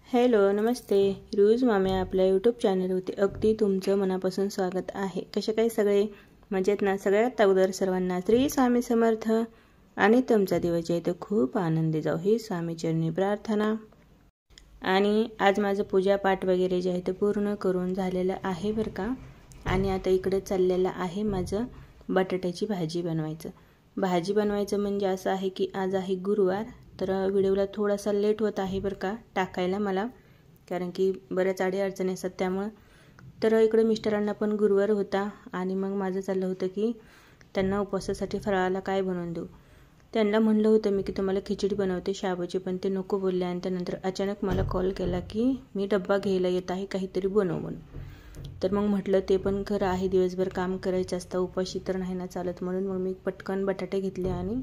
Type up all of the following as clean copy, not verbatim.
Hello नमस्ते रूज मामे आपल्या YouTube चॅनलवरती अगदी तुमचं मनापासून स्वागत आहे। कसे काही सगळे मजेत ना? सगळ्यात अगोदर सर्वांना श्री स्वामी समर्थ आणि तुमचा दिवस आहे तो खूप आनंदी जाऊ ही स्वामी चरणी प्रार्थना। आणि आज माझं पूजा पाठ वगैरे जे आहे ते पूर्ण करून झालेलं आहे बरं का। आणि आता इकडे चाललेलं आहे माझं बटाट्याची भाजी बनवायचं। भाजी बनवायचं म्हणजे असं आहे की आज आहे गुरुवार, तर व्हिडिओला थोडासा लेट होत आहे बरं का टाकायला मला, कारण की बऱ्याच अडचणी असतात त्यामुळे। तर इकडे मिस्टरांना पण गुरुवार होता आणि मग माझं चाललं होतं की त्यांना उपवासासाठी फराळाला काय बनवून देऊ। त्यांना म्हणलं होतं मी की तुम्हाला खिचडी बनवते शाबूची, पण ते नको बोलले आणि त्यानंतर अचानक मला कॉल केला की मी डब्बा घ्यायला येत आहे, काहीतरी बनव म्हणून। तर मग म्हटलं ते पण खरं आहे, दिवसभर काम करायचं असतं, उपाशी तर नाही ना चालत, म्हणून मग मी पटकन बटाटे घेतले आणि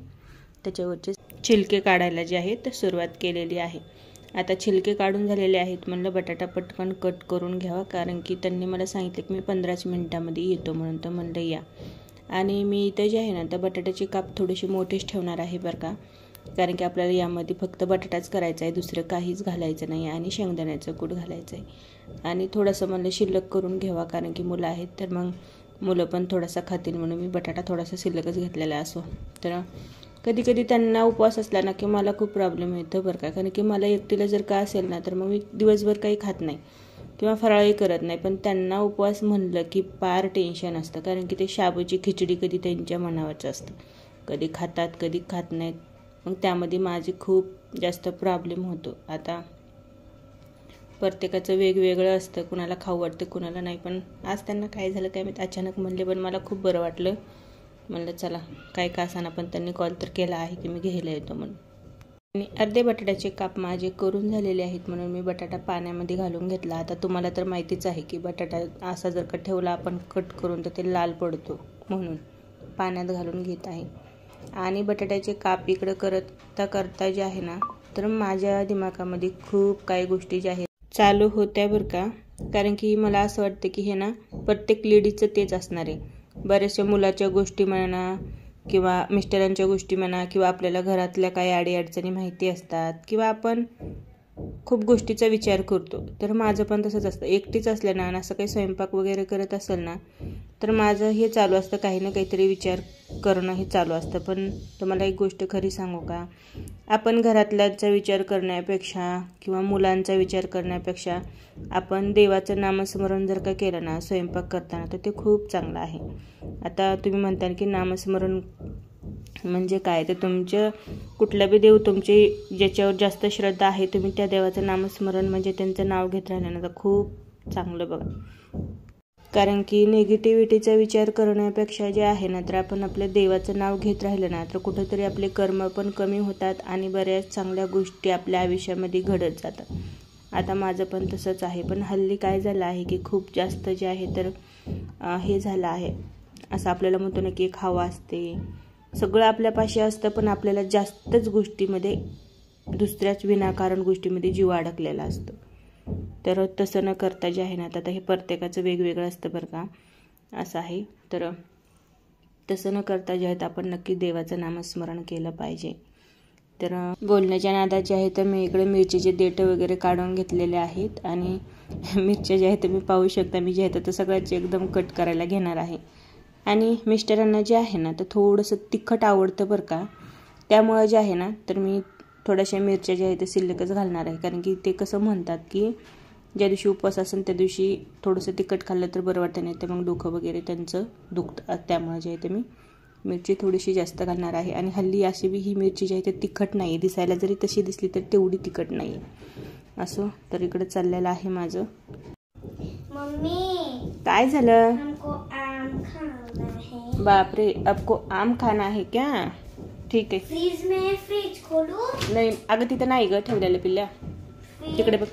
त्याच्यावरचे छिलके काढायला जे आहेत सुरुवात केलेली आहे। आता छिलके काढून झालेले आहेत, म्हणलं बटाटा पटकन कट करून घ्यावा, कारण की त्यांनी मला सांगितलं की मी 15 मिनिटांमध्ये येतो म्हणून, तर म्हणलं या। आणि मी इथे जे आहे ना तर बटाट्याचे काप थोडेसे मोठेच ठेवणार आहे बरं का, कारण की आपल्याला यामध्ये फक्त बटाटाच करायचा आहे, दुसरं काहीच घालायचं नाही आणि शेंगदाण्याचं कूट घालायचं आहे। आणि थोडंसं म्हणलं शिल्लक करून घ्यावा, कारण की मुलं आहेत तर मग मुलं पण थोडासा खातील म्हणून मी बटाटा थोडासा शिल्लकच घेतलेला असो। तर कधी कधी त्यांना उपवास असला ना की मला खूप प्रॉब्लेम येतो बरं का, कारण की मला एकटीला जर का असेल ना तर मग मी दिवसभर काही खात नाही किंवा फराळही करत नाही, पण त्यांना उपवास म्हणलं की फार टेन्शन असतं, कारण की ते शाबूची खिचडी कधी त्यांच्या मनावरचं असतं, कधी खातात कधी खात नाहीत, मग त्यामध्ये माझे खूप जास्त प्रॉब्लेम होतो। आता प्रत्येकाचं वेगवेगळं असतं, कुणाला खाऊ वाटतं कुणाला नाही, पण आज त्यांना काय झालं काय मी अचानक म्हणले, पण मला खूप बरं वाटलं, म्हणलं चला काय का असाना पण त्यांनी कॉल तर केला आहे की मी घ्यायला येतो म्हणून। आणि अर्धे बटाट्याचे काप माझे करून झालेले आहेत म्हणून मी बटाटा पाण्यामध्ये घालून घेतला। आता तुम्हाला तर माहितीच आहे की बटाटा असा जर का ठेवला आपण कट करून तर ते लाल पडतो, म्हणून पाण्यात घालून घेत आहे। आणि बटाट्याचे काप इकडं करता जे आहे ना तर माझ्या दिमागामध्ये खूप काही गोष्टी ज्या आहेत चालू होत्या बरं का, कारण की मला असं वाटतं की हे ना प्रत्येक लेडीजचं तेच असणार आहे। बऱ्याचशा मुलाच्या गोष्टी म्हणा किंवा मिस्टरांच्या गोष्टी म्हणा किंवा आपल्याला घरातल्या काही अडीअडचणी माहिती असतात किंवा आपण खूप गोष्टीचा विचार करतो, तर माझं पण तसंच असतं। एकटीच असलं ना असं काही स्वयंपाक वगैरे करत असेल ना तर माझं हे चालू असतं, काही ना काहीतरी विचार करणं हे चालू असतं। पण तुम्हाला एक गोष्ट खरी सांगू का, आपण घरातल्याचा विचार करण्यापेक्षा किंवा मुलांचा विचार करण्यापेक्षा आपण देवाचं नामस्मरण जर का केलं ना स्वयंपाक करताना तर ते खूप चांगलं आहे। आता तुम्ही म्हणता की नामस्मरण म्हणजे काय, तर तुमचं कुठला बी देव तुमचे ज्याच्यावर जास्त श्रद्धा आहे तुम्ही त्या देवाचं नामस्मरण म्हणजे त्यांचं नाव घेत राहिलं ना तर खूप चांगलं बघा, कारण की निगेटिव्हिटीचा विचार करण्यापेक्षा जे आहे ना तर आपण आपल्या देवाचं नाव घेत राहिलं ना तर कुठंतरी आपले कर्म पण कमी होतात आणि बऱ्याच चांगल्या गोष्टी आपल्या आयुष्यामध्ये घडत जातात। आता माझं पण तसंच आहे, पण हल्ली काय झालं आहे की खूप जास्त जे आहे तर हे झालं आहे, असं आपल्याला म्हणतो ना की एक हवा असते, सगळं आपल्यापाशी असतं पण आपल्याला जास्तच गोष्टीमध्ये दुसऱ्याच विनाकारण गोष्टीमध्ये जीव अडकलेला असतो। तर तसं न करता जे आहे ना आता हे प्रत्येकाचं वेगवेगळं असतं बरं का, असं आहे। तर तसं न करता जे आहेत आपण नक्की देवाचं नामस्मरण केलं पाहिजे। तर बोलण्याच्या नादात जे आहे तर मी इकडे मिरचीचे देठं वगैरे काढून घेतलेले आहेत आणि मिरच्या जे आहेत मी पाहू शकता मी जे आहे तर सगळ्याचे एकदम कट करायला घेणार आहे। आणि मिस्टरांना जे आहे ना तर थोडंसं तिखट आवडतं बरं का, त्यामुळे जे आहे ना तर मी थोड्याशा मिरच्या ज्या आहेत ते शिल्लकच घालणार आहे, कारण की ते कसं म्हणतात की ज्या दिवशी उपवास असेल त्या दिवशी थोडंसं तिखट खाल्लं तर बरं वाटतं, नाही तर मग डोकं वगैरे त्यांचं दुखतं, त्यामुळे जे आहे ते मी मिरची थोडीशी जास्त घालणार आहे। आणि हल्ली अशी बी ही मिरची जी आहे ते तिखट नाही, दिसायला जरी तशी दिसली तर तेवढी तिखट नाही असो। तर इकडे चाललेलं आहे माझं। मम्मी काय झालं? हमको आम खाना है। बापरे, आपको आम खाना है क्या? ठीक आहे। फ्रीज में फ्रीज खोलू? नाही अगं तिथं नाही ग ठेवलेलं पिल्ल्या, तिकडे बघ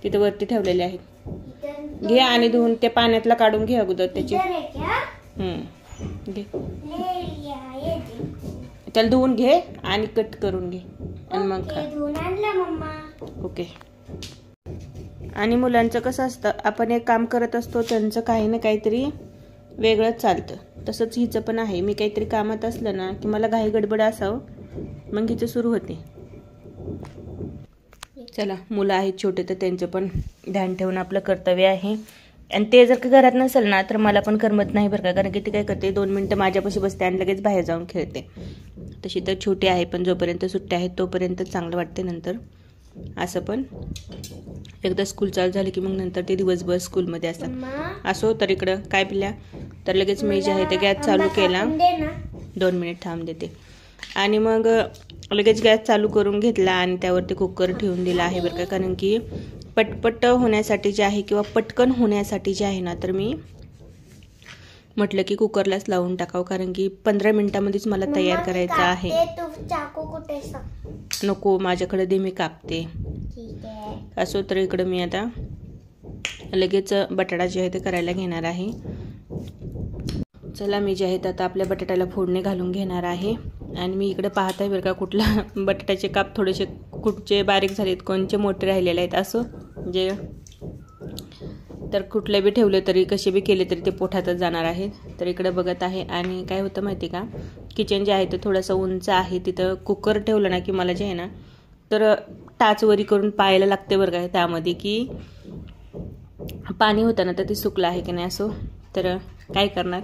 तिथं वरती ठेवलेले आहेत, घे आणि धुवून त्या पाण्यातला काढून घे अगोदर त्याची। घे त्याला धुवून घे आणि कट करून घे आणि मग खा। धुवून आणला मम्मा। ओके। आणि मुलांचं कसं असतं, आपण एक काम करत असतो त्यांचं काही ना काहीतरी वेगळंच चालतं, तसंच हिचं पण आहे। मी काहीतरी कामात असलं ना की मला घाई गडबड असावं मग हिचं सुरू होते। चला, मुलं आहेत छोटे तर त्यांचं पण ध्यान ठेवणं आपलं कर्तव्य आहे. आणि ते जर का घरात नसेल ना तर मला पण करमत नाही बरं का, कारण की ती काय करते 2 मिनटं माझ्यापाशी बसते आणि लगेच बाहेर जाऊन खेळते. तशी तर छोटी आहे, पण जोपर्यंत सुट्ट्या आहेत तोपर्यंत चांगलं वाटते. नंतर असं पण एकदा स्कूल चालू झाली की मग नंतर ते दिवसभर स्कूलमध्ये असतात. असो तर इकडं काय पिल्या तर लगेच मी जे आहे ते गॅस चालू केला. 2 मिनिट थांब देते. आणि मग लगेच गॅस चालू करून घेतला आणि त्यावरती कुकर ठेवून दिला आहे बरं का, कारण की पटपट होण्यासाठी जे आहे किंवा पटकन होण्यासाठी जे आहे ना तर मी म्हटलं की कुकरलाच लावून टाकावं, कारण की 15 मिनिटामध्येच मला तयार करायचं आहे. नको, माझ्याकडे दे, मी कापते. असो तर इकडं मी आता लगेच बटाटा जे आहे ते करायला घेणार आहे. चला, मी जे आहे आता आपल्या बटाट्याला फोडणी घालून घेणार आहे. आणि मी इकडे पाहत आहे बरं का, कुठला बटाट्याचे काप थोडेसे कुठचे बारीक झालेत, कोणचे मोठे राहिलेले आहेत. असं जे तर कुठले बी ठेवले तरी कसे बी केले तरी ते पोटातच जाणार आहेत. तर इकडे बघत आहे. आणि काय होतं माहिती का, किचन जे आहे ते थोडंसं उंच आहे. तिथं कुकर ठेवलं ना की मला जे आहे ना तर टाचवरी करून पाहायला लागते बरं का त्यामध्ये की पाणी होतं ना तर ते सुकलं आहे की नाही. असो तर काय करणार.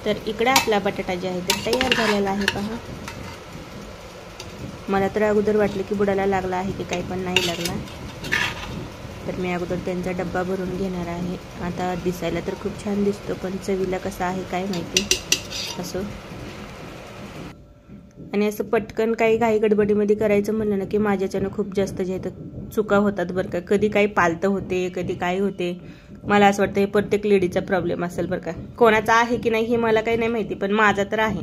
तर इकडे आपला बटाटा जे आहे ते तयार झालेला आहे. पहा, मला तर अगोदर वाटलं की बुडाला लागला आहे की काही, पण नाही लागला. तर मी अगोदर त्यांचा डब्बा भरून घेणार आहे. आता दिसायला तर खूप छान दिसतो, पण चवीला कसा आहे काय माहिती. असो, आणि असं पटकन काही घाई गडबडीमध्ये करायचं म्हणलं ना की माझ्याच्यानं खूप जास्त जे आहे चुका होतात बरं का. कधी काही पालतं होते, कधी काय होते. मला असं वाटतं हे प्रत्येक लेडीचा प्रॉब्लेम असेल बरं का. कोणाचा आहे की नाही हे मला काही नाही माहिती, पण माझा तर आहे.